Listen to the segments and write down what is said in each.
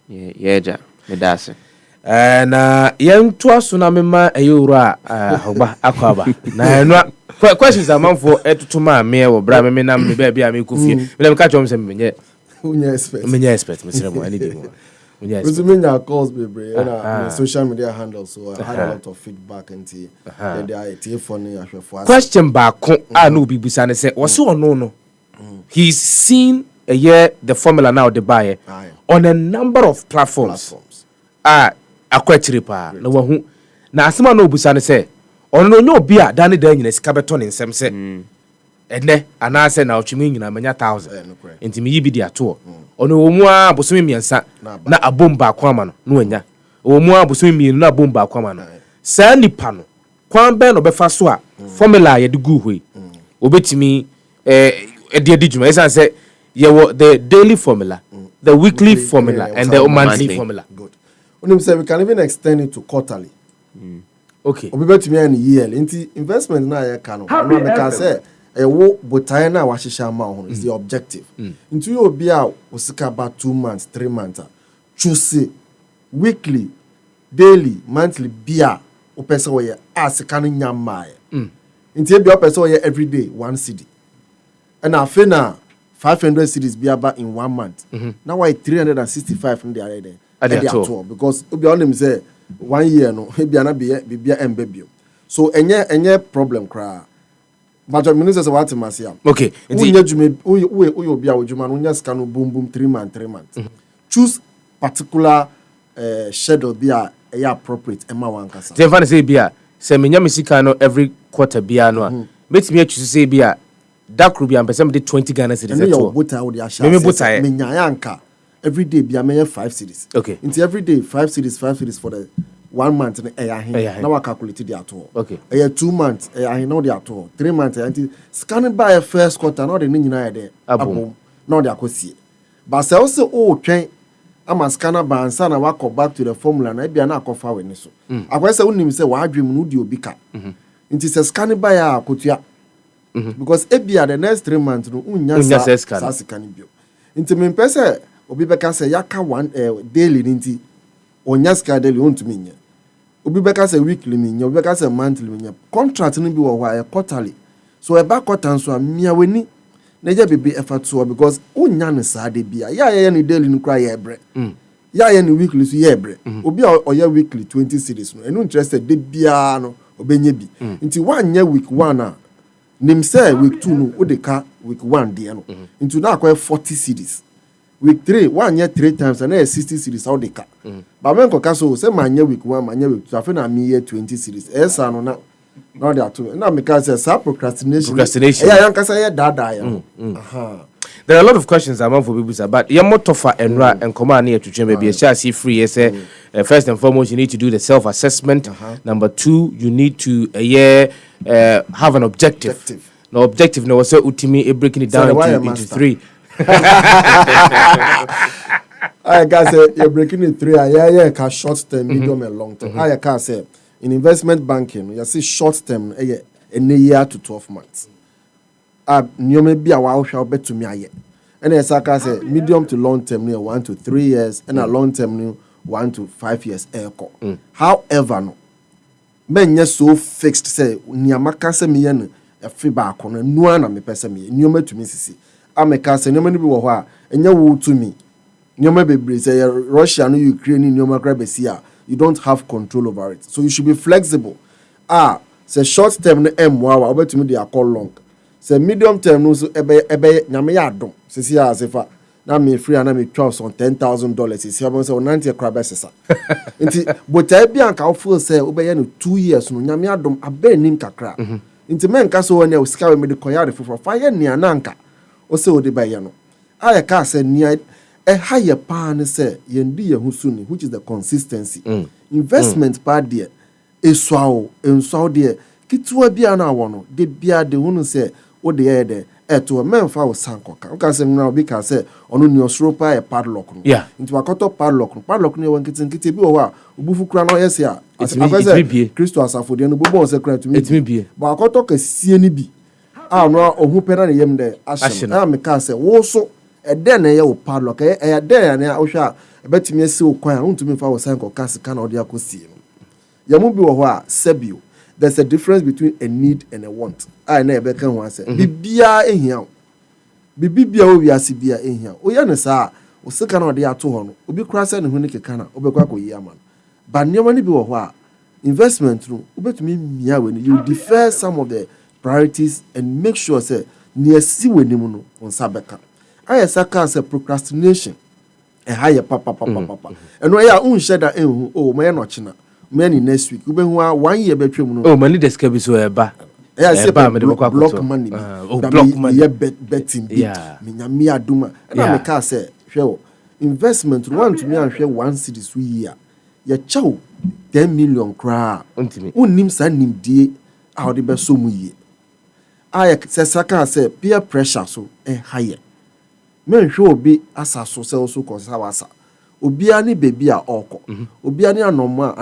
Yeah, medase. Na yentu aso na mema eyura Ahorgba akwaba. Na enwa questions amanfo etutuma me wo bra me nam me bia me kofie. Me dem ka chom se menye expert. Menye expert me sire mo ani dem. Menye expert. Because me calls baby and social media handles, so I had a lot of feedback and they are funny for question back no be busa ne say wo se ono no. He's seen a year the formula now the buy on a number of platforms. Akwetire pa na wahu na asema na obusa ne se ono no obi a dane dan nyina sika beto ne nsem se ene ana se na otwemi nyina manya 1000 enti me yibi di ato ono omu a bosome miensa na abomba akwama no anya omu a bosome mienu na abomba akwama no sa nipa no kwan be no befa so a formula ye de gu hoi obetimi de djuma esan se ye the daily formula the weekly formula and the monthly formula. Good. We can even extend it to quarterly. Okay. Obi betimi an year. Inti investment na ya kan. No me can say wo botaye na wa hihya ma ho is the objective. Inti you obi a osika ba 2 months, 3 months. Choose weekly, daily, monthly bia opese wo ye asika no nyama ye. Inti bia opese wo ye every day 1 cedi. And afi na 500 cedis bia ba in 1 month. Now why 365 in the other because obi on them say 1 year no bia na bia embebio so enye problem kra but minister say what masia okay we jume we obi a ojuma no nya ska no boom 3 months choose particular schedule bia appropriate ema wan kasa they fan say bia say menya mesika no every quarter bia no a metimi a choose say bia dakru bia am de 20 Ghana cedis at all me bota menya yanka every day be a 5 cedis. Okay. Into every day 5 cedis for the 1 month now I calculated the at all. Okay. 2 months I know the at all. 3 months until scanning by a first quarter not the ninja there. Abom. Now they akosi. But say also train I'm scanner by and sana walk back to the formula na be na akofa we ni so. Akwa say unim say wa adwem no di obika. Into say scanning by a kotua. Because ebia the next 3 months no unya sa scanning bio. Into me pese obi beka say yaka one daily ninti onya ska daily won to me nya obi beka say weekly me nya obi beka say monthly me nya contract no bi wo wa quarterly so e ba quarter so amia weni na je bebe effort so because onya ne sa de bia ya ni daily no kra ya bre ya ni weekly so ya bre obi oya weekly 20 cedis no enu interested de bia no obenye bi nti one year week 1 a nim say week 2 no odeka week 1 de no nti na akwa 40 cedis week 3 1 year 3 times and 60 cedis how they ka but when ko so say man year week 1 man year week 2 afi na me year 20 cedis esa no na they are two na me ka say procrastination yeah yanka say dada ya there are a lot of questions among for people but your more tougher and command here to change be a free yes first and foremost you need to do the self assessment number 2 you need to have an objective no objective no say ultimately breaking it down into 3 I can say you're breaking it 3 yeah short term medium and long term I can say in investment banking you see short term a year to 12 months nyome bia wa hwa betumi aye and yes I can say medium to long term 1 to 3 years and a long term 1 to 5 years however no men so fixed say niamaka say me yen e ba akono nu na me pese me nyome tumi sisi ameka say nyome ni bi wo ho a enya wo tumi nyome bebre say Russia no Ukraine nyome kra besi a you don't have control over it so you should be flexible say short term no emwa wa obetumi dey call long say medium term no so ebe nyame ya adom sisi a sefa na me free na me twa on $10,000 sisi abo say onante kra besesa nti botai bia nka ofo say obeye no 2 years no nyame adom abenim kakra nti men ka so wona usika we me de koyare fofo fa ye nia nanka o se o de baye no aye ka say nia higher pan say yendi ye husuni which is the consistency investment part there eswawo enswawo there kitwa bia na wo no de bia de hunu say o de ye de eto men fa wo sankoka o ka say na obi ka say onu ni osro pa e padlock no nti wakoto padlock no wankitikiti bi wo a obufu kura no yesi a afese Kristo asafo de no bobo se kura tumi bi ba wakoto ka sie ni bi no ohun pera ne yem de ahye na me ka say wo so ede na ye wo padlock ede na wo hwa bet me say okwan won to me fa wo san ko ka sika na odi akosi no ya mu bi wo ho a sebio there's a difference between a need and a want I na ebe kan ho ase bibia ehia bibia wo wiase bia ehia o ya ne sa o sika na odi ato ho no obi kura se ne hu ne keka na obekwa akoyi ama no ba nneoma ni bi wo ho a investment no obetumi mia we you defer some of the priorities and make sure say near si we ni mu no on sabeka ayesa ka say procrastination higher papa eno ya unhye da enhu o me no china me ni next week ubehu a 1 year betwem no oh mani deska bi so eba say me de kwa block money block money ye betting big me nyame aduma na me ka say hwe o investment one to me an hwe 1 cedi so year ye chaw 10 million kra untimi unnim sa nimdie a ode be so mu ye aye say saka say peer pressure so higher men hwe obi asaso se so ko sa wasa obia ni bebi a okọ obia ni anoma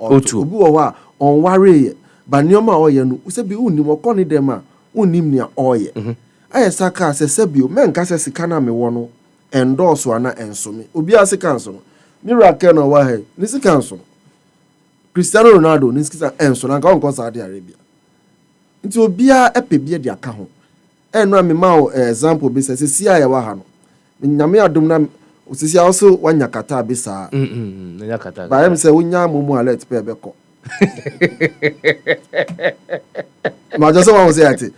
otu obi wo a on ware ba nioma oye no se bi unnim okọ ni dem a unnim ni oye ayesa ka se bi o men ka se sika na me wo no endorse ana ensome obia sika nso no miracle no wa he ni sika nso Cristiano Ronaldo ni sika enso na ka onko Saudi Arabia nti obia epebie dia ka ho eno ami ma example bi se si aya wa ha no nyame adom na osisi also wanya kata bi sa nya kata ba em se wonya momu alert pe be ko ma just wan say ati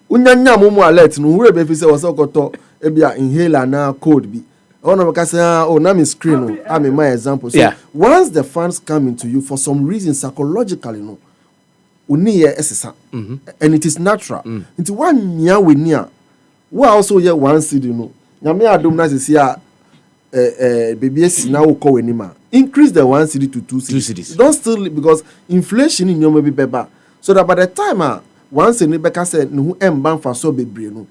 wonya momu alert no wure be fi se wo so koto e bia inhaler na code bi ono be ka say na me screen no ami my example so once the funds come into you for some reason psychologically no uni ye esesa and it is natural into one nya we nia we also ye 1 cedi no nyame adom na sisi a baby esi na wo ko wenima increase the 1 cedi to 2 cedis don't still because inflation in your maybe beba so that by the time 1 cedi beka say ne hu emban fa so bebre no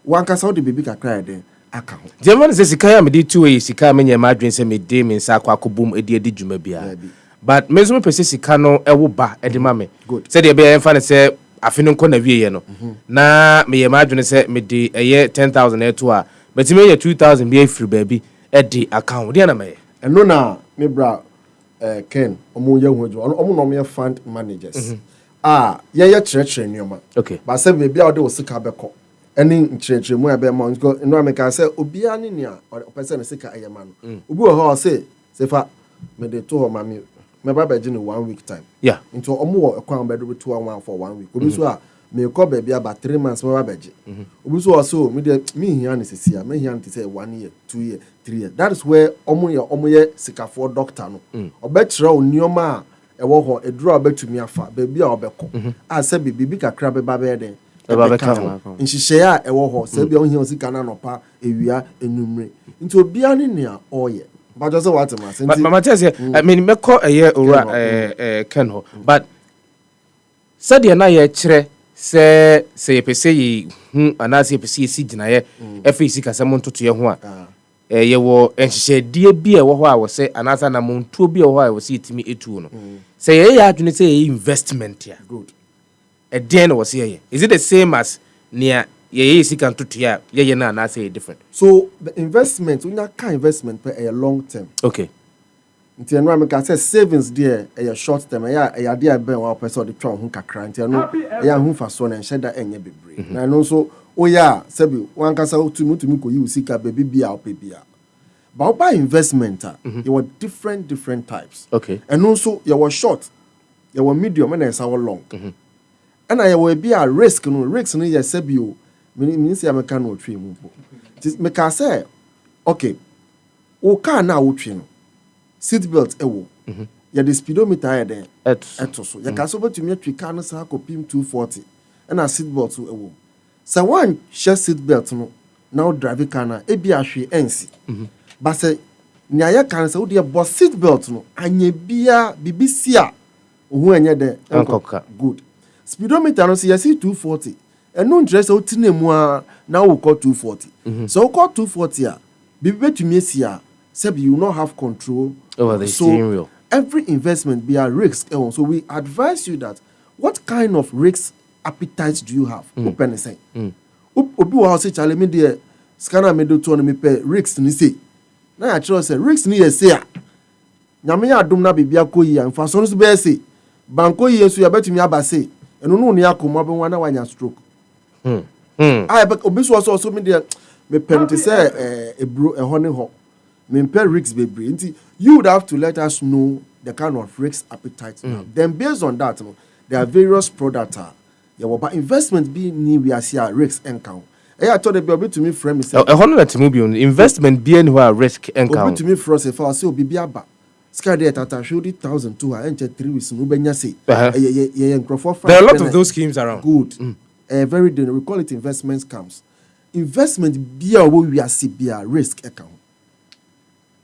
wan ka sa the baby kakra de aka ho German say sika ya me di two way sika me nya ma adwen say me de me nsa akwa akobum edi dwuma bia but me so me pese sika no ewo ba edi ma me say de be enfa ne say afinu nko na wiye no na me ye ma adwen say me de eye 10,000 eto a but me ye 2,000 be free baby edi account de na me eno na me bra Ken omo ye hu adwo omo no me fund managers ye chere nioma okay but say baby a de o sika beko eni chere mu ebe ma nko eno ameka say obia ni nia o pese ne sika ayema no obi o ho say fa me de to ho ma me ba beji ni 1 week time into omo wo ekwan be do to 1 for 1 week obi so a me ko ba bia ba 3 months me ba beji obi so me de me hia ne sesia me hia ne say 1 year 2 year 3 year that is where omo ye sikafo doctor no obe kire onioma a ewo ho eduro obetumi afa ba bia obekọ a se bibi kakra be ba be de nhihye a ewo ho se bia ohia osika na nopa ewia enumre nti obia ne nea oye but just what am I saying? But mama tell say I mean me call a year ora Ken ho but said na ye kire se ye pese yi anase ye pese si gina ye efe sika se montoto ye ho a ye wo enhihye die bi e wo ho a wo se anasa na montuo bi e wo ho a wo se itimi etu no se ye ya adwene se ye investment ya good e den wo se ye is it the same as near ye sika ntoto ya ye na anase ye different so the investment unya ka investment per a long term okay nti eno ameka say savings there a short term ya dey ben wa person de twa ho kakra nti eno ya hu fa so na nheda enye bebre na eno so oya sabi wan kasa utumi ko yi usika bebi bia opebia but by investment you were different types okay eno so you were short you were medium and you were long and I will be a risk no you sabi o me say ameka no twa mu po me ka say okay o car na wo twa no seat belt ewo ya the speedometer ya den eto so ya ka so betumi atwi car no sa kopim 240 na seat belt ewo sa one share seat belt no now drive car na e bi ahwe ensi ba say nya ya kan sa wo de bo seat belt no anya bia bibisia ohu anya den enkoka good speedometer no say ya see 240 eno ndress o tinemu a na wo call 240 so wo call 240 a bibi betumi esia sabi you not have control over the steering wheel. Every investment be a risk. So we advise you that what kind of risk appetite do you have? Open and say. Obi wa say chale me de scanner me do to me pay risks ni say. na ya tro say risks ni ye say a nyame ya adom na bibia koyi a mfaso no so be say banko yi so ya betumi aba say eno no ne akoma be wana wanya stroke I but obiso also me dey me penalty say ebro ehone ho me pay risks bebre nti you would have to let us know the kind of risk appetite now. Then based on that there are various products but investment be ni we are see risks encounter. I told the be to me frame say ehone let me be investment be anywhere risk encounter obi to me for say for say obi bi aba sky there tata show 1,002 enter 3 weeks no benya say there are a lot of those schemes around. Good. Very dangerous. We call it investment scams. Investment be a way we are see be a risk account.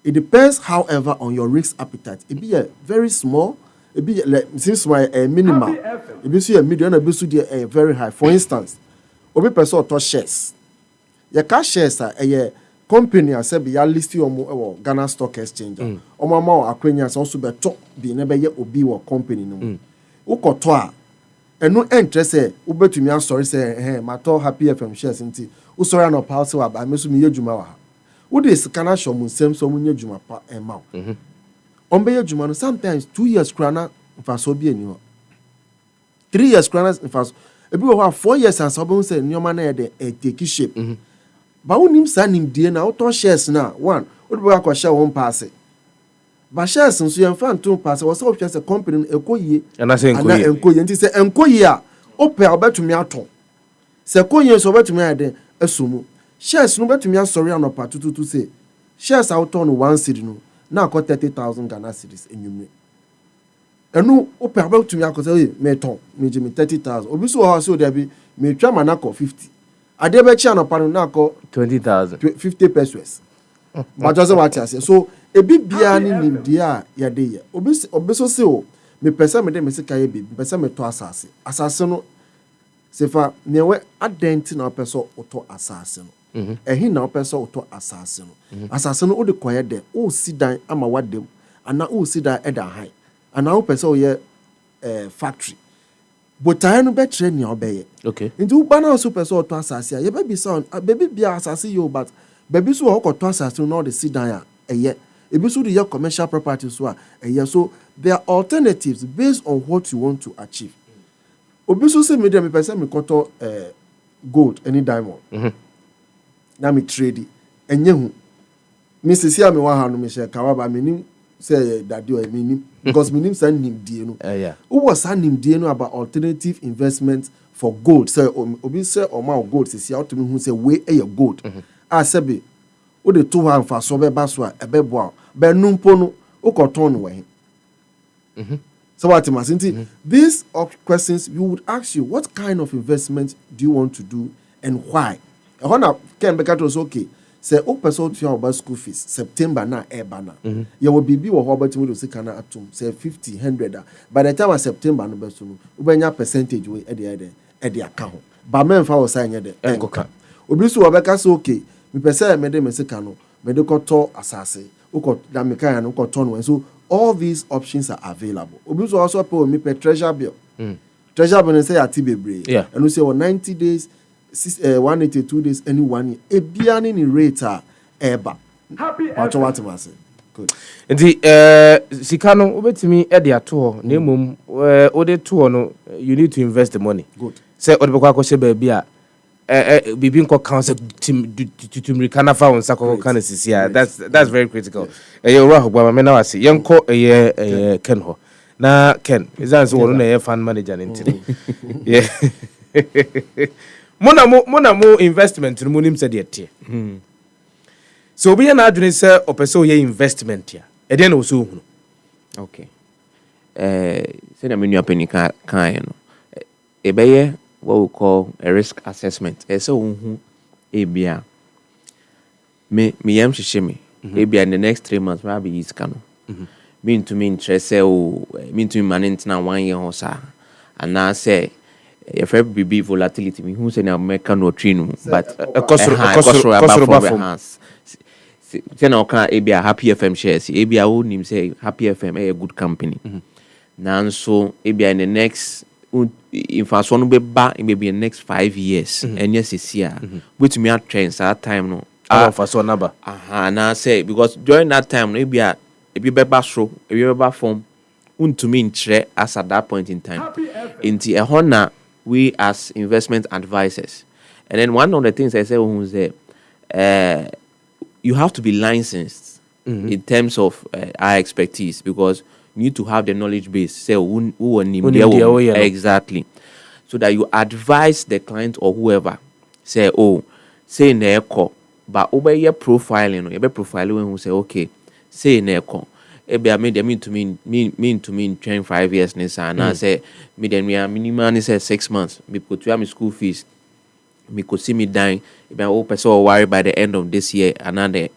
It depends, however, on your risk appetite. It be a very small, it be like seems like a minimal. It be see a medium, it be see a very high. For instance, obi person to shares. Your cash shares are a company as say be a listed on Ghana Stock Exchange. Omo ma akwenya also be top be never ye obi wo company no. Ukoto a eno interest say ubetumi asori say mato happy FM shares nti usori na pa say wa ba meso me yedwuma wa. Would is kana show mun sem so munye dwuma pa ema. Ombe yedwuma no sometimes 2 years krana mfaso bi eni ho. 3 years krana mfaso ebi wo 4 years and so be say nyoma na ye take shape. Ba wonim sa nim die na auto shares na one wo be akwa share won pass. Ba shares nso ye mfa nto pass wo say wo hwese company ekoyie ana say enkoyie nti say enkoyie a opel obetumi ato. Se koyie so obetumi ade asomu. Shares no betumi asori anopa tututu say shares out on 1 cedi no na akọ 30,000 Ghana cedis enyume enu ope betumi akọ say me ton me je me 30,000 obi so ho so there be me twa manako 50 ade be chi anopa no na akọ 20,000 50 pesos ma just what you say so ebi bia ni nimde a ye de ye obi so say o me pesa me de me sika ye bi pesa me to asase no sefa newe adenti na peso oto asase no ehi na opeso oto asase no asase no ode koye de o sidan ama wadem ana o sidan eda high ana o peso ye factory botae no betre ni obeye okay nti uba na so peso oto asase ye baby sound baby bia asase yo but baby so o oto asase no de sidan a eye ebi so de commercial property so a eye so there are alternatives based on what you want to achieve. Obi so say me dem person me koto gold any diamond na me trade enye hu me sisi a me wa ha no me share kawa ba me nim say daddy o me nim because me nim san nim die no who was san nim die no about alternative investment for gold say obi say o ma gold sisi a to me hu say we e gold a sebe o de to ha mfa so be ba so a ebe bo ba numpo no o koton no we so what these questions we would ask you, what kind of investment do you want to do and why? Hona can be okay. Say o person to your school fees September na eba na. You will be wo ho betimi do sika na atom say 50 100. By the time of September no be so no, ubenya percentage we e de aka ho. Ba men fa wo say nye de enkoka. Obi so obeka say okay, me pese me de me sika no, me de koto asase. Uko da me kan no koto no so all these options are available. Obi so also pay me treasure bill. Treasure bill say ati bebre. And we say 90 days, 182 days, any 1 year. E bia ni rate eba. Happy what must say. Good. Nti sika no obetimi e de ato na emom o de to no you need to invest the money. Good. Say o de kwa kwose ba bia bibi nko council to American fa on sako kan sisia that's very critical. Ahorgba me na wase yenko Ken ho na Ken izan so wono na fund manager ntini yeah mona mo investment no nim se de tie so obi na adwene se opeso ye investment ya e de na so hunu okay say na menu apeni kan no e beye what we call a risk assessment. So ebia me yam shishimi ebia in the next 3 months maybe is kano mean to me interest mean to me manage na 1 year or sa and now say if every be volatility me who say na make no train but a cost say na kan ebia happy FM shares ebia wo nim say happy FM a good company now so ebia in the next if I be ba maybe in the next 5 years and yes is here with me at trends at time no for so number. And I say because during that time maybe a beba show, a beba form to mean as at that point in time. In the honor we as investment advisors. And then one of the things I say was you have to be licensed in terms of our expertise because you need to have the knowledge base. Say exactly. So that you advise the client or whoever. Say say neko, but over your profiling, you be profiling who say okay, say neko. Ebe I made mean to mean 25 years nessa and I say me then we are minimum say 6 months. Me put you my school fees. Me could see me dying. If I hope so worry by the end of this year and then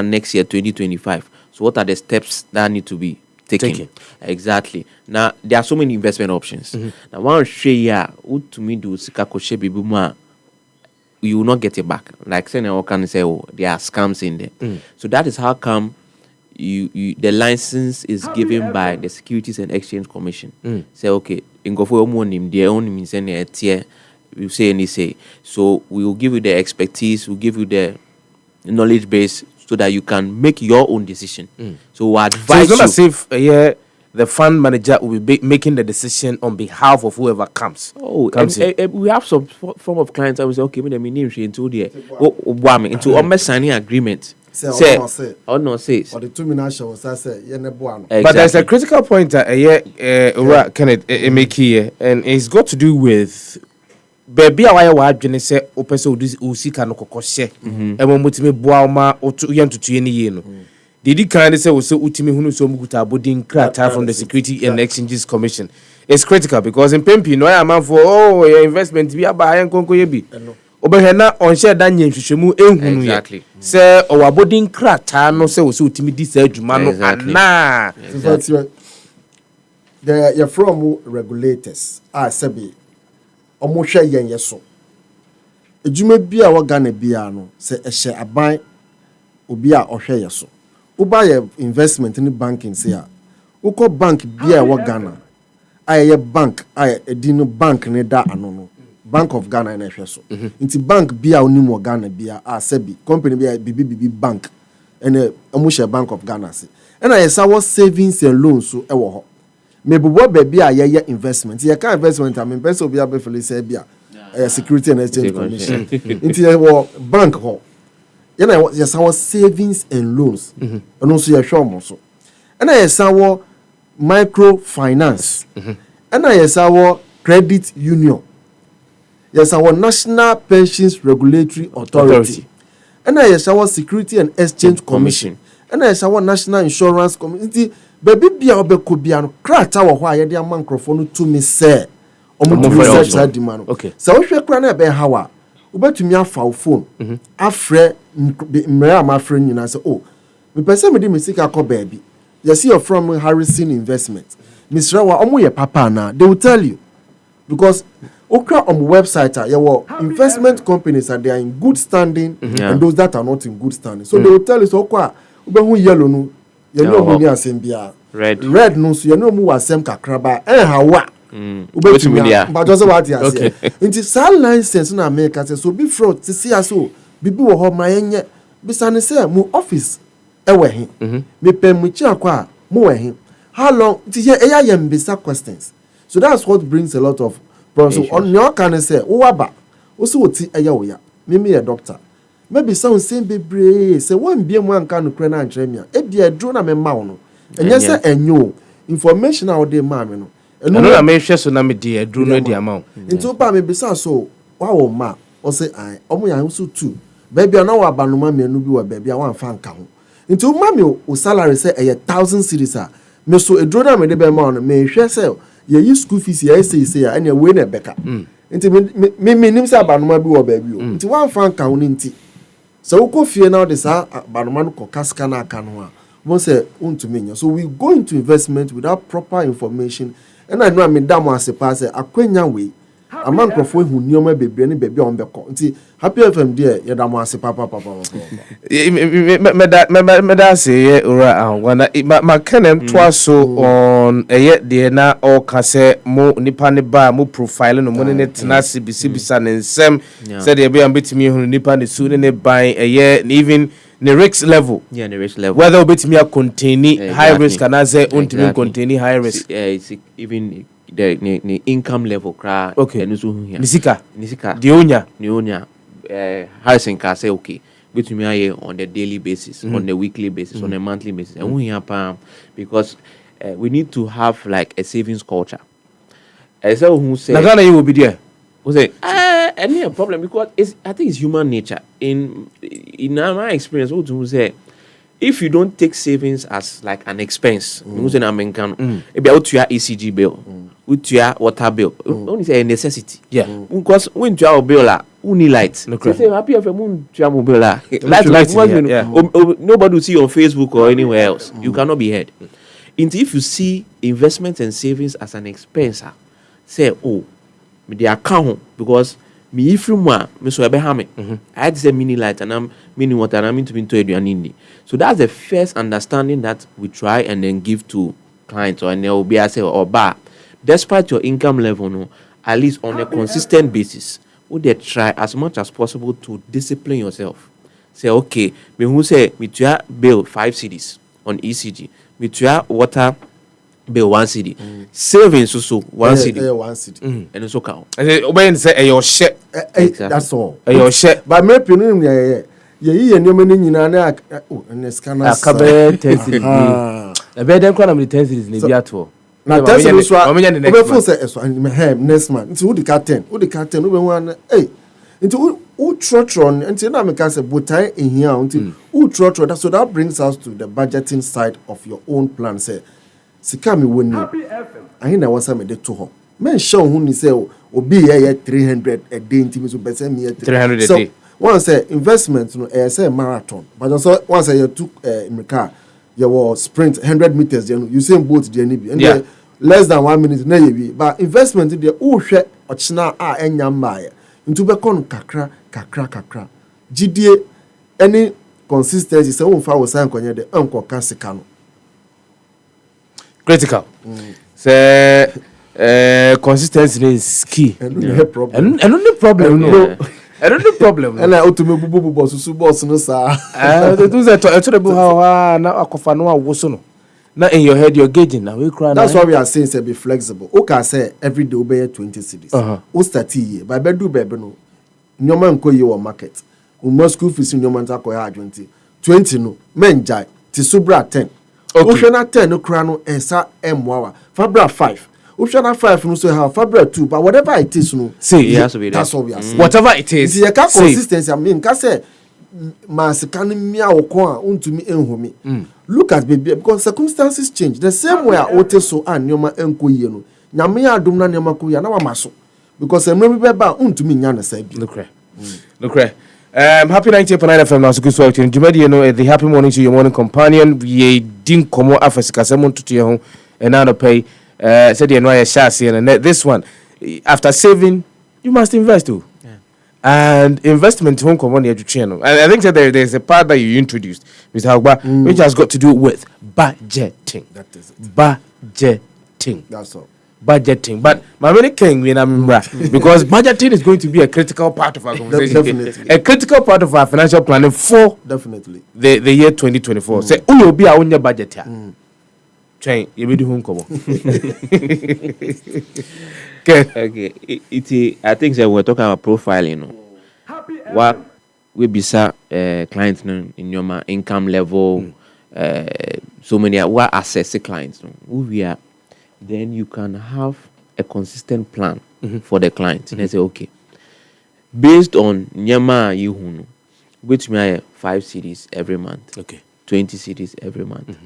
next year 2025. So what are the steps that need to be taken? Exactly. Now there are so many investment options. Now one share to me do sikako shebi buma. You will not get it back. Like saying I can say there are scams in there. So that is how come you the license is given by the Securities and Exchange Commission. Say okay, in go for omonim their own means any tier. You say any say. So we will give you the expertise, we'll give you the knowledge base so that you can make your own decision. So we advise so it's not as if the fund manager will be making the decision on behalf of whoever comes. We have some form of clients. I will say, okay, me name into the into almost signing agreement. Say, or no says. Or the 2 minutes show say, but there's a critical point Kenneth make here, and it's got to do with baby away wadwene se opese usika no kokoshe emo mutime boa ma otu yantutu ye no didi kan say wo se utime hunu so muguta abodin krata from the Security and Exchanges Commission. It's critical because in pempi no am for your investment bi aba yan konko ye bi obehena on share dan nyenhwehwemu ehunu ye se o abodin krata no se wo se utime di sa adwuma no ana the from regulators sabi omohwe yen yeso ejuma bia wa Ghana bia no se ehye aban obi a ohwe yeso uba ye investment in banking say a uko bank bia wa Ghana aye bank aye edino bank ne da ano no Bank of Ghana na ehwe so nti bank bia onim wa Ghana bia sebi company bia bibi bank ene omohwe Bank of Ghana se ena yesa wo savings and loans so ewo ho mebubo baby a ye investment ye ka investment am person obi abefele say bia Security and Exchange Commission into your bank ho ye na yes our savings and loans eno so ye hwe so na yes our microfinance na yes our credit union yes our National Pensions Regulatory Authority na yes our Security and Exchange Commission na yes our National Insurance Commission. Baby bia obeko bia no krata wo ho aye de am microphone to me say omo research that demand. Okay. So wo hwe kra na be hawa obetumi afa wo phone afre mmere am afre nyina say oh me person me di me sika ko baby you see you're from Harrison Investment Mr. Wa omo ye papa na they will tell you because okra on website investment companies are they are in good standing and those that are not in good standing so they will tell you so kwa obehu yellow no you know money asembia red no so you know mu wasem kakraba hawa ubetumi but just what you say nti sal license na America say so be fraud to see aso bibi wo ho ma yenye bisane say mu office ewe he me pem mu chi akwa mu we he how long nti here eya yem bisa questions so that's what brings a lot of problems on your can say wo aba wo so ti eya wo ya me a doctor maybe sound same bebre say one bia mu anka no kra na antremia e dia dro na me ma wo no enye say enyo information out dey ma me no eno na me hwe so na me dia dro no dia ma wo nti pa me bisa so wa wo ma o say ai omo ya so tu baby na wa banoma me no bi wa baby a wan fa nka ho nti o ma me o salary say 1,000 cedis a me so edro na me de be ma no me hwe say ye yi school fees ye say ya ene we na beka nti me nim say banoma bi wa baby o nti wan fa nka ho nti so we go fear now this banoma ko kaska na aka no a won say untumi so we go into investment without proper information and I know me dam as a pass akwenya we ama nkrofo hu nioma bebre ne bebe on beko nti happy fm there ye da mo ase papa me da say ora ahwana ma kanem twaso on de na o kase mo nipa ne ba mo profile no mo ne tenase bisibisa ne nsem said e be am betimi hu nipa ne su ne ban even the risk level. Yeah, the risk level. Whether bit me a contain high risk and as a contain high risk. It's even the income level cry. Okay. Nisika. Dionya. Harrison can say okay. Between me on the daily basis, on the weekly basis, on a monthly basis. And we have because we need to have like a savings culture. So who say Nagana you will be there. Who say any problem because I think it's human nature. In my experience, what to say if you don't take savings as like an expense, you say I'm income, maybe out to your ECG bill, with your water bill, only say a necessity. Yeah. Because when you have bill who need lights. No, say happy if a moon to mobile lights. Nobody will see you on Facebook or anywhere else. You cannot be heard. If you see investment and savings as an expense, say me the account because me if you want me so ebe ha me I had to say mini light and I'm mini water and I'm into eduanindi. So that's the first understanding that we try and then give to clients or and they will be I say or bar despite your income level no at least on a consistent basis would they try as much as possible to discipline yourself. Say okay me who say me to bill 5 cedis on ECG me to water bill 1 cedi. Savings also 1 cedi. 1 cedi. And also count. When say your share. That's all. Your share. But me pinu ye nyoma ni nyina na na scanner. Akabe 10 cedi. E be dem kwa na me 10 cedi na bi ato. Na 10 cedi so a. We feel say so next man. Nti who the captain? Who the captain? Who be one eh. Nti who trotron nti na me can say botai ehia nti who trotron that so that brings us to the budgeting side of your own plan say sika me woni ahi na wasa me de to ho men show hu ni say obi ye 300 a day ntimi so bese me 300 a so day one say investment no say marathon but also one say you took America you was sprint 100 meters you say boat there ni bi and less than 1 minute na ye bi but investment there wo hwe ochina a enya mbaye ntu be kon kakra gidie any consistency say won fa wo san konye de enko kasika no critical. Say consistency is key. And no problem. And no problem. No. And no problem. And I ultimate bubu boss no sir. They do that to how na akofa no awoso no. Now in your head you're gauging now we cry. That's why we are saying say be flexible. Okay say every day obey 20 cedis. O start year by bedu bebe no. Nyoma nko ye wo market. Mo school fees nyoma ntako ya 20 no. Menjai ti subra 10. Okay. Na 10 no kra no ensa emwa fabra 5 na 5 no so have fabra 2 but whatever it is no say that's all we are saying. Whatever it is the consistency I mean ka say masika no mia woko a untumi enhomi look at baby because circumstances change the same way I ote so an nyoma enko yie no nyame ya adom na nyoma ko ya na wa maso because emre be ba untumi nya na sa bi look happy 90.9 FM now so good so you know the happy morning to your morning companion we din komo afasika semon to your home and now pay said you know I and this one after saving you must invest too. And investment home come on the channel. And I think that there's a part that you introduced, Mr. Ahorgba, which has got to do with budgeting. That is it. Budgeting. That's all. Budgeting, but my many king when I'm because budgeting is going to be a critical part of our conversation. Definitely. A critical part of our financial planning for definitely the year 2024. Say, who will be our own budget here? Train, you will do home come. Okay. I think that we're talking about profiling. What we be clients in your income level, so many what assess clients who we are. Then you can have a consistent plan for the client. And they say, okay, based on Nyama Yuhunu, which may 5 cedis every month, 20 cedis every month.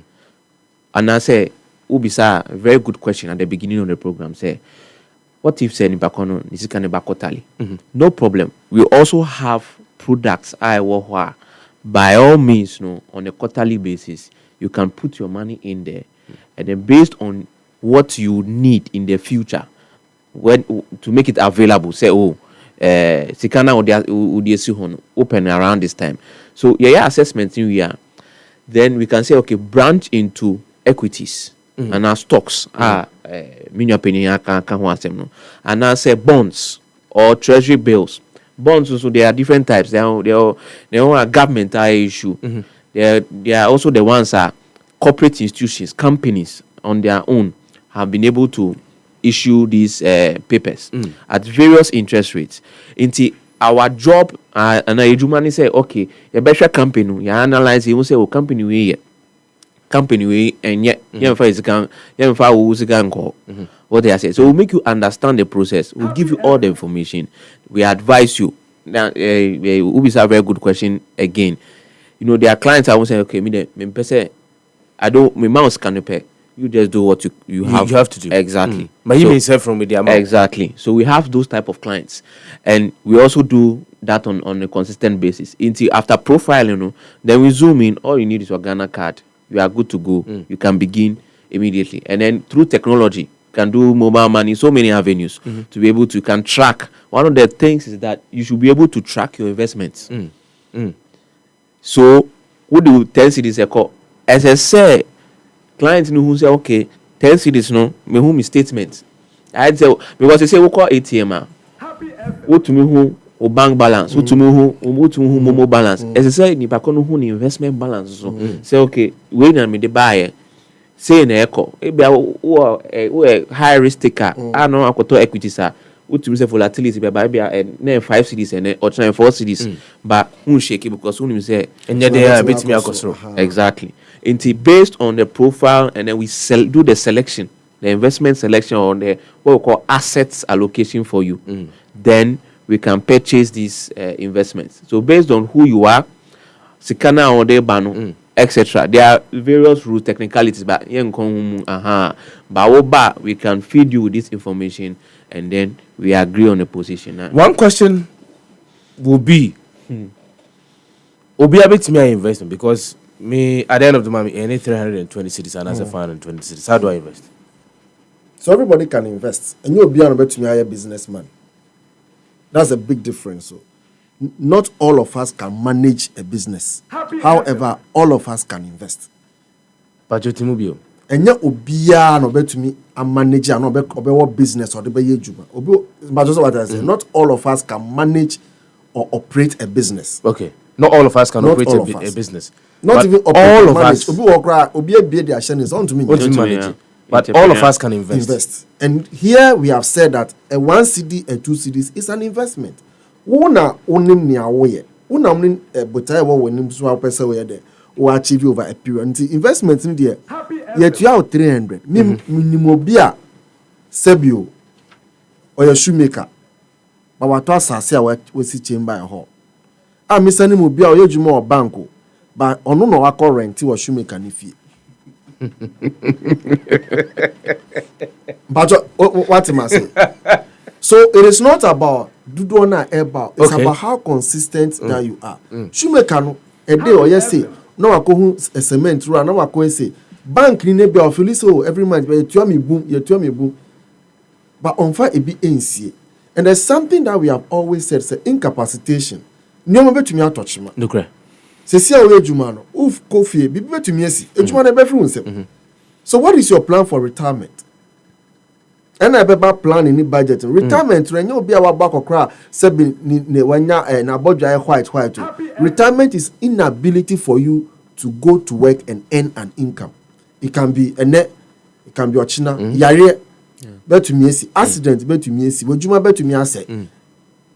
And I say, Ubisa, a very good question at the beginning of the program. Say, what if say Nibakono, this is kind of bakotali? No problem. We also have products by all means, on a quarterly basis, you can put your money in there, and then based on what you need in the future, when to make it available. Say, oh, Sikana would open around this time. So yeah, assessment in we are. Then we can say, okay, branch into equities and our stocks mini opinion can and now say bonds or treasury bills. Bonds also there are different types. They are government issue. They are also the ones are corporate institutions, companies on their own have been able to issue these papers at various interest rates. Into our job and a say, okay, a better company, you analyze it, you say, oh, company we and yet what they are saying. So we'll make you understand the process. We'll give you all the information. We advise you. Now, will be a very good question again. You know, there are clients I will say, okay, I don't, my mouse can pay. You just do what you have to do. Exactly. But you may serve from media. Exactly. So we have those type of clients, and we also do that on a consistent basis. Until after profiling, then we zoom in. All you need is your Ghana card. You are good to go. You can begin immediately, and then through technology, you can do mobile money. So many avenues to be able to can track. One of the things is that you should be able to track your investments. So, what do 10 cities call? As I say, clients who say, okay, 10 cities, no, me who me statement. I'd say, because they say, we call ATM. What to me who bank balance, what to me who momo balance. As I say, ni bakono who ni investment balance. So, say, okay, wait a minute, the buyer. Say in echo, who a high risk taker. I know I could equity, sir. What to say volatility, but maybe a 5 cities and or 4 cities, but who shake it because who say, and yet they are a bit me exactly. Based on the profile, and then we do the selection, the investment selection on the what we call assets allocation for you. Then we can purchase these investments. So based on who you are, Sikana or de Bano, etc. There are various rules, technicalities, but we can feed you with this information, and then we agree on a position. One question will be, Obi abet me investment because me at the end of the month, any 320 cities and as a 520 cities. How do I invest? So everybody can invest, and you'll be able to be a businessman. That's a big difference. So, not all of us can manage a business. However, all of us can invest. But you timubio. And yet, Obia no bet to me a manager no be what business or the be juba. But just what I say, not all of us can manage or operate a business. Okay, not all of us can operate a business. Not but even all of us. Obi be the action is on to me. But all of us can invest. And here we have said that a 1 CD, a 2 CDs is an investment. Una onim ni awoye. Una onim botai wo wonim so apese we there. We achieve over a period. Investment in there. Yet you have 300. Minimum bia sebio or your shoemaker. But what was I say we see chamber hall. Ah, Mr. Nimu bia or your jumo or banko. But ono no wako rent or shoemaker ni fee. But what am I saying? So it is not about dudona about. It's about how consistent that you are. Shoemaker no a day or yes say no wako a cement run no wako say bank ni be of so every month but you tell me boom. But on fire it be NCA. And there's something that we have always said, say incapacitation. No be to me touch man. No. Se we juma no uf kofi bibi to me esi ejuma na be free unsem. So what is your plan for retirement? And I better plan in the budget. Retirement when you be our back okra sebi ni wanya na bodja white. Retirement is inability for you to go to work and earn an income. It can be a net, it can be ochina yare betu me esi accident betu me esi wojuma betu me ase.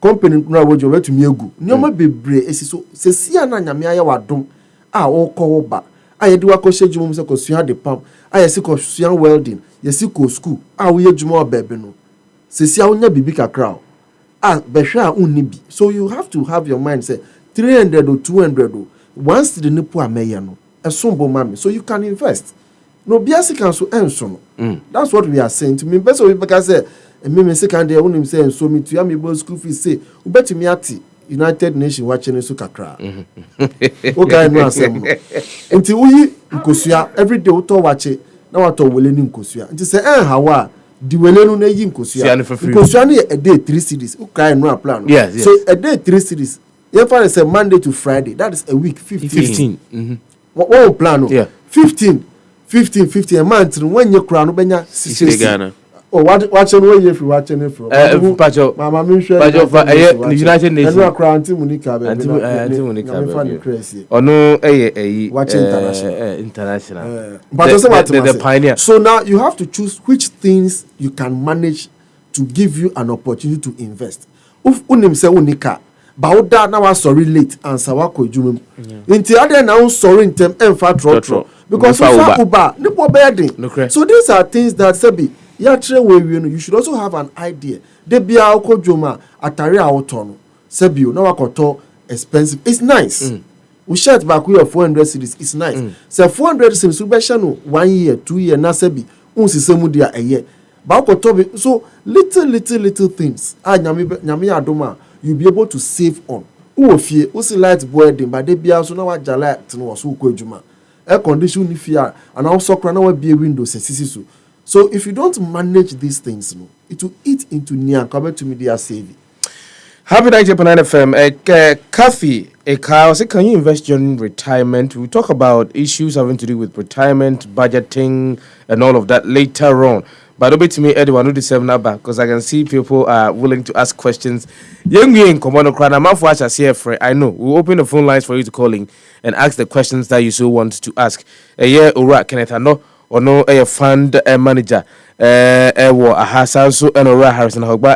Company na wojo betu me egu. Nyoma bebre esi so se sia na nyame aye wadom a wo ko ba aye de wakɔhyɛ dwuma mu sɛ kɔsua de pam aye se kɔsua welding yesi kɔ school a wo yɛ dwuma ɔbɛbe no se sia wo nya bibi kakra a behwe a unni bi. So you have to have your mind say 300 or 200 or once the nipo ameye no esombo mami so you can invest. No biasi can so enso no. That's what we are saying to me. Person we because say me second day when him say so me to me bo school fees say we bet me ati United Nation watching so kakra. Okay no asem no. Nti uyi nkosua every day we to watch na wato wele ni nkosua. Nti say hawa di welenu na yi nkosua nkosua no a day 3 cities okay no plan yes. So a day 3 cities if I say Monday to Friday, that is a week 15 what plan yeah 15 a month when you crown no benya 60 Ghana. Oh, watching where you watching from Pacho mama me share United Nations and crown team Monica Anti Monica crazy ono watching international international but also what the pioneer. So now you have to choose which things you can manage to give you an opportunity to invest. If unim say unika ba oda na wa sorry late answer wa ko adwuma mu nti ade na sorry ntem emfa trotro because for uba nipo be so these are things that sabi ya tre we you should also have an idea de bia akodwoma atare a woto no sabi na wa koto expensive. It's nice we shirt back we 400 cedis. It's nice say 400 cedis we be share no 1 year 2 year na sabi unsisemu dia eye ba koto so little things nyame adoma you'll be able to save on. Uofie, usi light boarding, but they be also now what jala no was who juma. Air condition if you are, and also crana will be a window so. So if you don't manage these things, no, it will eat into near come to media saving. Happy 90.9 FM. Kathy, say, can you invest during retirement? We'll talk about issues having to do with retirement, budgeting, and all of that later on. But over to me, Edward, who deserve number because I can see people are willing to ask questions. Young in Komodo Krana, man for us here, I know. We'll open the phone lines for you to call in and ask the questions that you so want to ask. Ora Kenneth, no, or no, a fund manager, so and Ora Harrison Ahorgba,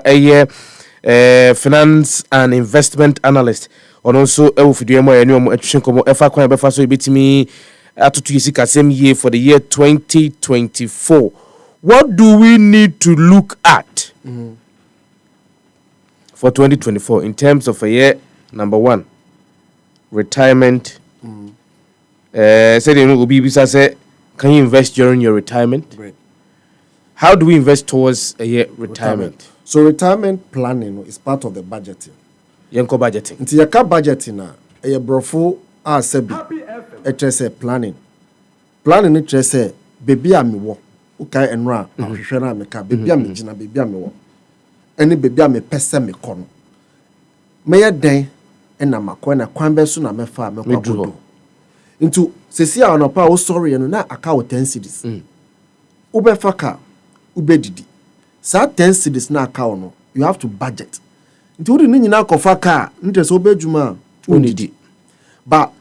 finance and investment analyst, or also Elfidiamo and New Education Como Efa Befaso Bitimi at the same year for the year 2024. What do we need to look at for 2024 in terms of a year? Number one, retirement. Said can you invest during your retirement? Right. How do we invest towards a year retirement? So retirement planning is part of the budgeting. Yanko budgeting. Nti yaka budgeting na a brofo a sebi say planning. Planning it say baby amiwo. Okay, enra ahwehwe na meka baby amegina baby amewo ene baby amepese me kono me ye den na makọ na kwan be so na mefa mekwa bodo into sesi a onopa o sorry no na aka wo 10 cedis ube faka ube didi sa 10 cedis na aka no you have to budget into udi ni nyina kofa ka nte so obedwuma unidi ba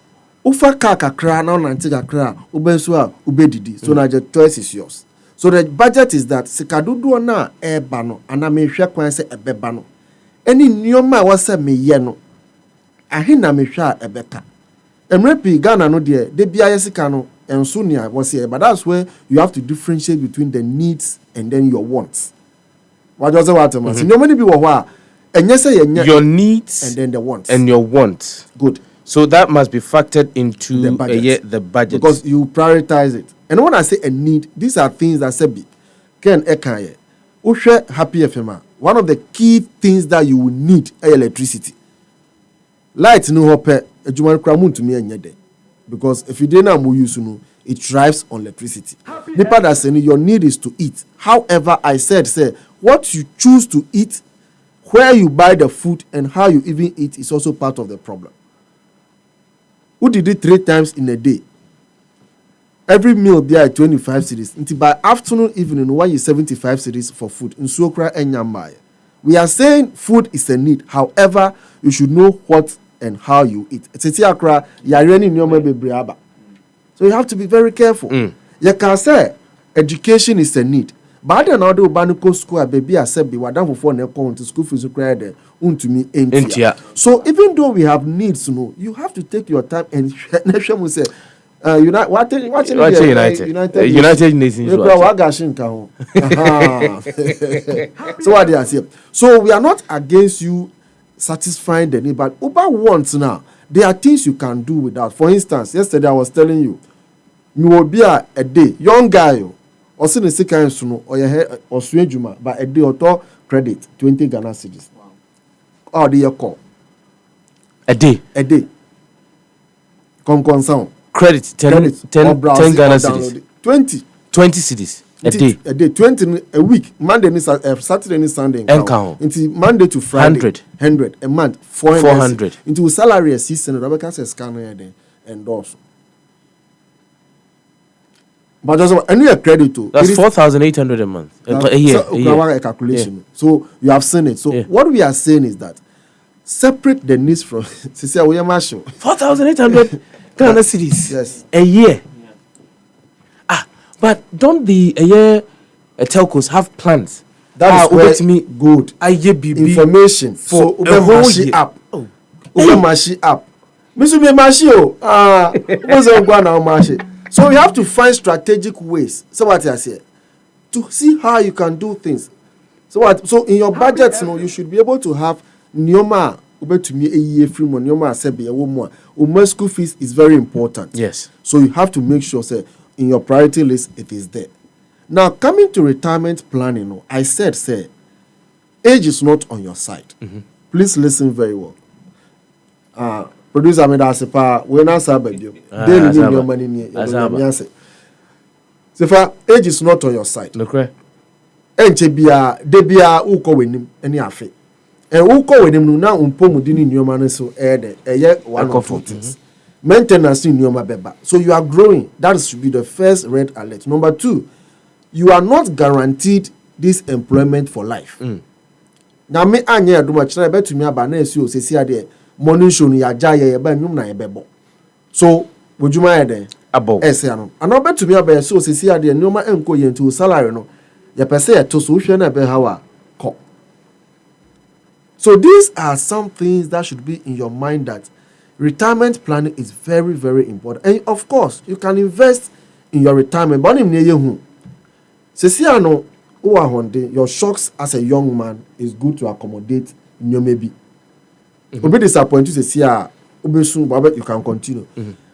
ufa ka kakra na onante kakra ube so a ube didi so na the choice is yours. So the budget is that sikadudu na eba no ana mehwe kwan se ebeba no eni nioma wase meye no ahe na mehwe a ebeka emrepi Ghana no de bia yesika no enso nia wase but that's where you have to differentiate between the needs and then your wants. What does what am saying? Nioma ni bi wo ho a enye se yenya your needs and then the wants and your wants. Good. So that must be factored into the budget because you prioritize it. And when I say a need, these are things that say Ken Ekaye. Ushe Happy FM. One of the key things that you will need is electricity. Light no hope ejuman kramun to me enyede. Because if you didn't know use no, it drives on electricity. Nipa that saying your need is to eat. However, I said what you choose to eat, where you buy the food, and how you even eat is also part of the problem. Who did it 3 times in a day? Every meal there at 25 cedis. Until by afternoon, evening, why you 75 cedis for food? In Suokra and Yambai. We are saying food is a need. However, you should know what and how you eat. So you have to be very careful. You can say education is a need. But then other Banuko school, baby, I said, be what for to school fees required to me. So even though we have needs, you have to take your time and nation will say, United Nations. So what they are saying. So we are not against you satisfying the need, but Uber wants now. There are things you can do without. For instance, yesterday I was telling you, you will be a day, young guy, or send a second suno or your hair or swedjuma, but a day or two credit 20 Ghana cedis. Oh, the call. A day. Come sound. Credit 10 Ghana cedis. 20 cedis. A day. A day, 20 a week. Monday, Saturday, and Sunday. Into Monday to Friday. 100. A month. 400. Into salary a season. Rebecca says scanner and also. But that's what any credit to. That's 4,800 a month. A year. A calculation. Yeah. So you have seen it. So what we are saying is that separate the needs from 4,800 Ghana cedis. Yes. A year. But don't the telcos have plans? That is where good information for a whole year. App. Mashi app. So you have to find strategic ways. So what I say, to see how you can do things. So in your budget, you should be able to have Nyoma to me a year free money. Nyoma sebi a school fees is very important. Yes. So you have to make sure say in your priority list it is there. Now coming to retirement planning, I said age is not on your side. Mm-hmm. Please listen very well. Producer me da sepa we na sabe bio. Daily need your money ni. Sefa age is not on your side. Okay. Enche bia de bia ukọ wenim eni afe. Ukọ wenim no na umpomu di ni nyoma no so eye one of things. Maintenance in nyoma beba. So you are growing. That should be the first red alert. Number 2, you are not guaranteed this employment for life. Na me anya aduma chira be tumi aba na esi o sesi ade morning show no ya jaye ba nwum na yebebo. So wojuma yede abo ese ano. Ana be tumi aba esi o sesi ade nyoma enko ye nti salary no ye pese ye to so hwe na be hawa ko. So these are some things that should be in your mind that retirement planning is very, very important. And of course, you can invest in your retirement. But your shocks as a young man is good to accommodate in your maybe. You'll be disappointed to see you can continue.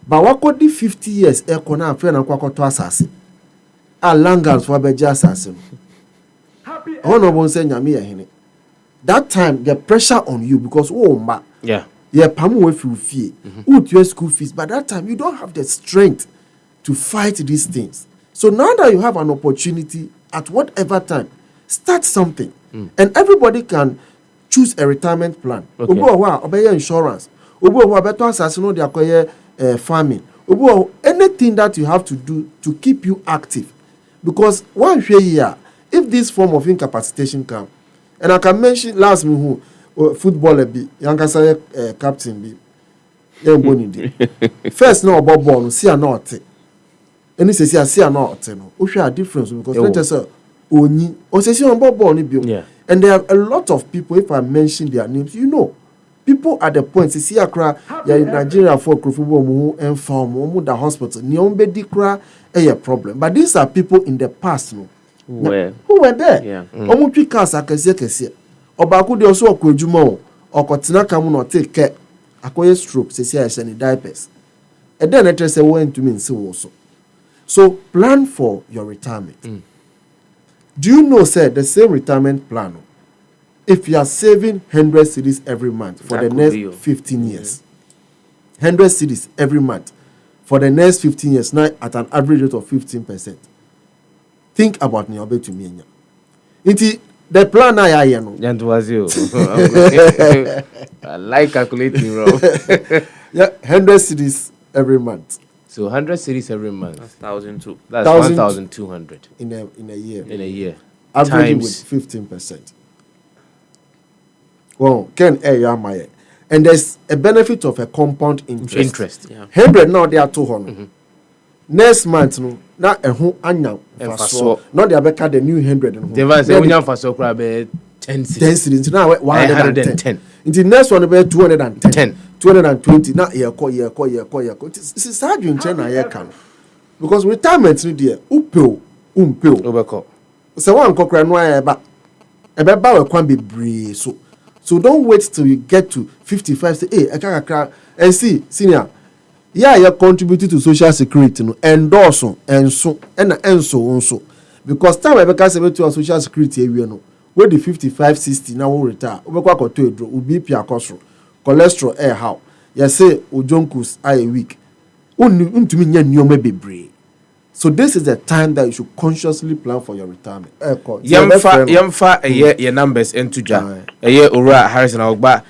But what could the 50 years a langas for beja assassin? That time the pressure on you because yeah. Yeah, pamu we feel fear. Your school fees. By that time, you don't have the strength to fight these things. So now that you have an opportunity at whatever time, start something, and everybody can choose a retirement plan. Okay. Insurance. Farming. Anything that you have to do to keep you active, because one year, if this form of incapacitation comes, and I can mention last me who. Footballer be yankasa captain be yemboni first no about ball see a not any say see a not no we share difference because let us say oni o say on ball ni bio and there are a lot of people if I mention their names people at the point see akra ya Nigeria for football mu enfam mu da hospital ni on be di kra a problem but these are people in the past who were there omu twi cars akese Obaku de also okwadwuma okotena kam no take care akoye stroke say any diapers and then say went to me say so plan for your retirement. Do you know the same retirement plan if you are saving 100 cedis every month for the next 15 years 100 cedis every month for the next 15 years now at an average rate of 15%, think about nyobe to me the plan I know. I like calculating, bro. 100 cedis every month. So 100 cedis every month. That's 1,200. That's 1,200 in a year. In a year. Averaging with 15%. Well, and there's a benefit of a compound interest. 100 now they are 200. Next month no na ehu anya faso no they abeka the new 100 no they say unya faso kra be 10 cedis now 110 until next one be 210 220 na ye ko this is how you na ye kan because retirement no there upeo obeko so one kokra no e ba we kwan bebre so don't wait till you get to 55 say hey akakra and see senior you contribute to social security no endorse enso because time we can say to social security we no we the 55-60 now we retire we kwa to edro BP akosro cholesterol how you say ojonkus a week untumi nya nioma bebre So this is the time that you should consciously plan for your retirement. Yemfa your numbers into Jan. Ura Harrison Ahorgba.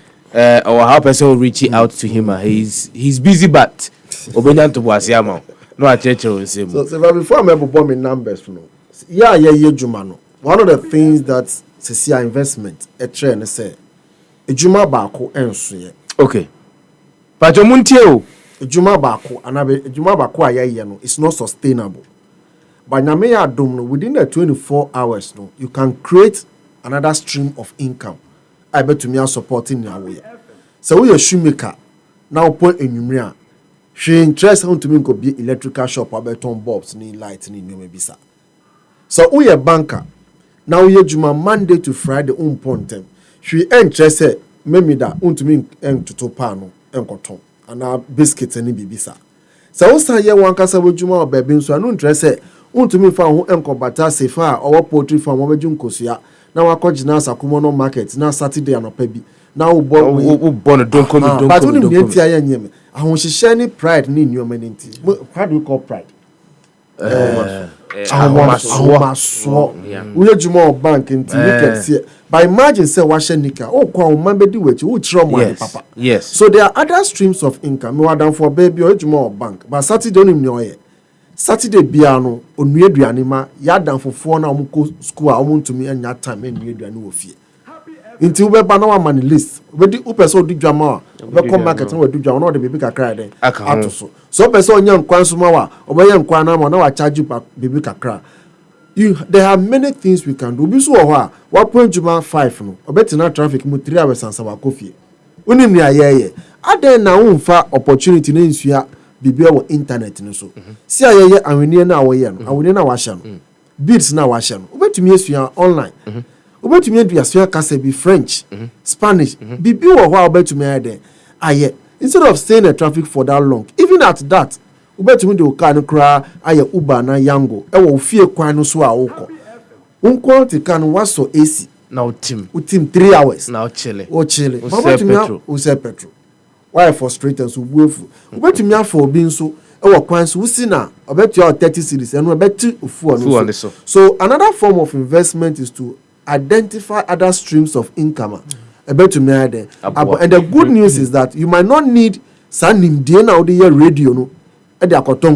Or how person will reach out to him. He's busy, but obedient to Wasiamo. No, I check on him. So before I'm able to bomb in numbers, yeah, Jumano. One of the things that CCI investment a trend say a Juma Bako and okay. But your Muntio. Juma Bako and Juma Bako it's not sustainable. But Namea Dum within the 24 hours, no, you can create another stream of income. I bet to me are supporting your way. So we a shoemaker now point in Numria. She interest on to me could be electrical shop or beton bulbs, ni light ni bisa. So we a banker. Now we Juma Monday to Friday point them. She interested maybe that to me to pano and cotton and our biscuits and bibisa. So also here one casa with Juma or baby so I no interest to me found who bata sefa or poultry farm over Junkosia. Now I call Jinas Akumono market now Saturday and Opebi. Now born don't come but only me I want to share any pride in your mentality. What do we call pride? I want we Juma bank into by imagine say washe nika kwa umambe di wechi wo chiro mo papa. Yes. So there are other streams of income. We are for baby or Juma bank. But Saturday only me Saturday bia no onua aduane ma ya danfofo na omko school a omontumi anya time enua aduane wo fie nti ube ba na wa man list ube di upese odi dwama ube come market na wadu dwama na odi bibi kakra den atoso so upese onya nkwan so ma wa obeya nkwan na ma na wa charge bibi kakra there are many things we can do bi so ho a wa point juma 5 no obetina traffic mu 3 hours ansa wa kofie onim ni ayeye aden na unfa opportunity na nsua bibia wo internet no so si ayeye awenie na awoye no awenie na wahye no beats na wahye no obetumi esua online obetumi adua kasa bi French Spanish bibi wo ho obetumi ade aye instead of staying in traffic for that long even at that obetumi de car no kra aye Uber na Yango e wo fie kwan no so a wokọ unko te kan waso AC na utim 3 hours na chile o se petrol why frustrated so buefu obetumi afọ obi nso e wo kwan so usi na obetu 30 series enu obetu ofu ono so another form of investment is to identify other streams of income obetumi ade and the good news is that you might not need sanim die na odi radio no e de akoton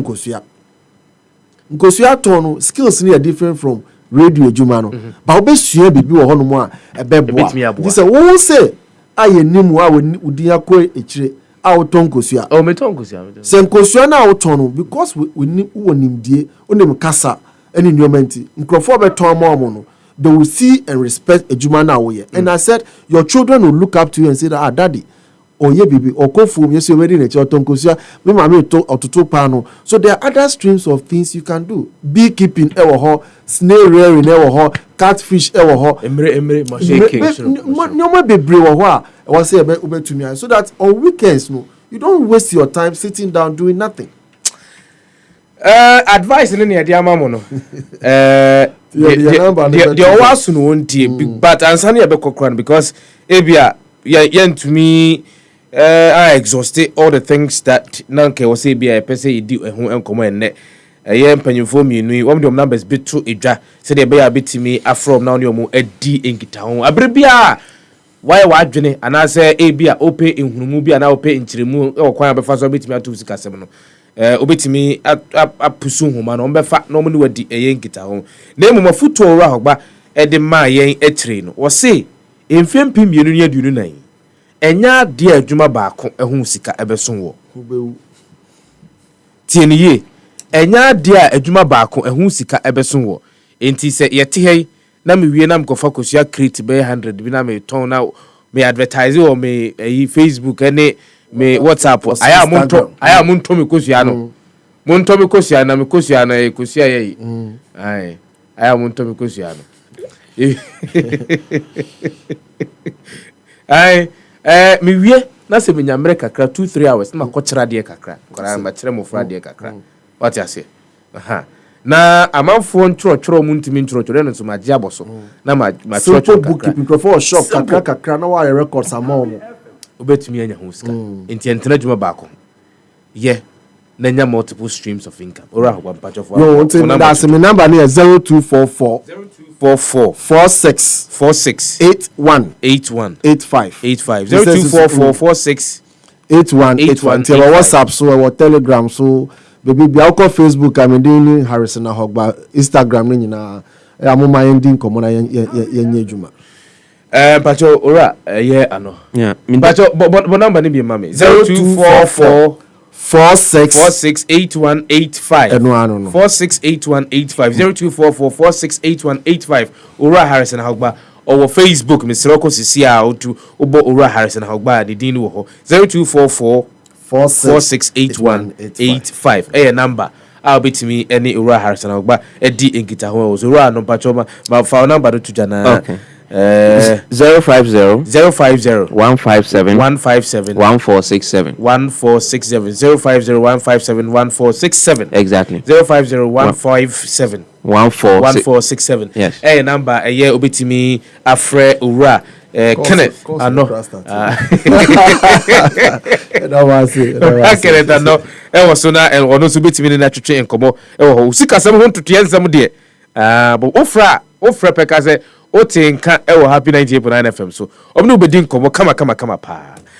nkosua ton no skills ni are different from radio juma no ba obesua bibi wo hono mu a ebeboa this who say aye nimu a wodi akọ ekire a woton kosua o meton kosua sen kosua na woton no because we nimdie onim kasa any newmenti nkrofo beton mo no they will see and respect ejuma na wo ye and I said your children will look up to you and say that daddy oye bibi okofum yes you already na woton kosua me mama to ototo pa no so there are other streams of things you can do beekeeping e wo ho snail rearing e wo ho catfish e wo ho emre machine no bebre wo ho a I say obetumi so that on weekends no you don't waste your time sitting down doing nothing. Advice in the amamo no the owasu no wontie but ansani e be kokran because ebia yen to me I exhausted all the things that nanke was ebia pese idi ehun enkomo enne yen panyimfo mienu wom dem numbers bit to edwa se de be ya bitimi afrom now ne omo adi enkita ho abrebia why adwene ana say ebia ope enhunumu bia na ope nchiremu e okwan abefa so bitimi atu sikasem no obetimi apusu homa no ombefa no mo ne wadi eyenkita ho na emu mafuto ora Ahorgba e de ma yen etire no wo se emfempi mienu ne adunu nan enya de adwuma baako ehun sika ebeson wo tieniye enya de adwuma baako ehun sika ebeson wo enti se yete hei na me wie na mkofa kosua create be 100 bi na me ton na me advertise o me Facebook ene me WhatsApp aya munto me kosua no munto me kosua na me kosua na kosua ye ai aya munto me kosua no ai me wie na se me nyamre kakra 2-3 hours na makochira de kakra kora ma kire mo fra de kakra what you say aha na amanfo nchoro mu ntimi nchoro no so maji aboso na ma choro bookkeeping for shop kakra na wa records amount obetumi anya ho sika enti entena dwuma baako ye nanya multiple streams of income. Ora Ahorgba mpacho for. No, that's my number near 0244 44 46 46 81 81 85 85 0244 46 8181. Tell WhatsApp so or Telegram so baby be out Facebook I'm doing Harrison Ahorgba Instagram ni na I'm my ending come na yenye juma. Pacho ora ano. Yeah. Pacho but number ni be mama 0244 468185 no. 468185 0244 468185 ora Harrison Ahorgba or Facebook Mr. Roko Sisia to Obo ora Harrison Ahorgba the din wo 0244 468185 number I'll be to me any ora Harrison Ahorgba edi enkita ho so ora no pacho ma fa number to jana okay. 050 157 157 1467 1467 050 157 1467 exactly 050 157 1467 yes number obetimi afre ura Kenneth ano Kenneth ano so na ono so betimi na twetwe enkomo ho sika sam ho ntoto ensam de but ofra peka se o tinka happy 98.9 FM so omni obedi nkomo kama pa